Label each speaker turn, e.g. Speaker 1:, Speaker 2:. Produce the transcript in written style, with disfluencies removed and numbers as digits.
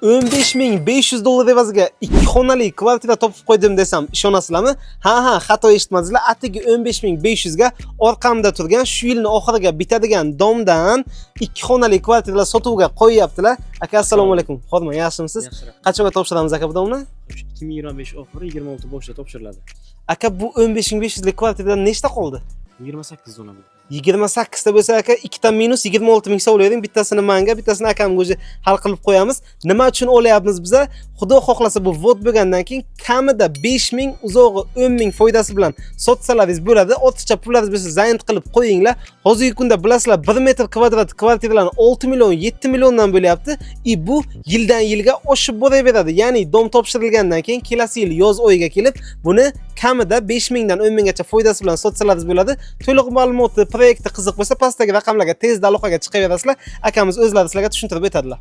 Speaker 1: $15.500 evaziga 2 xonali kvartira topib qo'ydim desam ishonasizlarmi? Ha, xato eshitmadingizlar. Atigi 15.500 ga orqamda turgan shu yilning oxiriga bitadigan domdan 2 xonali kvartiralar sotuvga qo'yyaptilar. Aka, assalomu alaykum. Xodimlar, yaxshimisiz? Qachonga topshiramiz aka bu domni?
Speaker 2: 2025 oxiri 26 boshida topshiriladi.
Speaker 1: Aka, bu 15.500 lik kvartiradan nechta qoldi?
Speaker 2: 28 zona bo'ldi.
Speaker 1: 28 ta bo'lsa aka, ikkita minus 26 ming so'raydim. Bittasini menga, bittasini akamga o'zi hal qilib qo'yamiz. Nima uchun olyapmiz biza? Xudo xohlasa bu vot bo'lgandan keyin kamida 5 ming, uzog'i 10 ming foydasi bilan sotsalaringiz bo'ladi. Ortiqcha pullaringiz bo'lsa zayin qilib qo'yinglar. Hozirgi kunda bilasizlar 1 metr kvadrat kvartiralarni 6 million, 7 milliondan bo'lyapti. Bu yildan yilga oshib boraveradi. Ya'ni dom topshirilgandan keyin kelasi yil yoz oyiga kelib buni kamida 5 mingdan 10 minggacha foydasi bilan sotsalaringiz bo'ladi. To'liq ma'lumotni proyektga qiziq bo'lsa pastdagi raqamlarga tezda aloqaga chiqaverasizlar. Akamiz o'zlari sizlarga tushuntirib o'tadilar.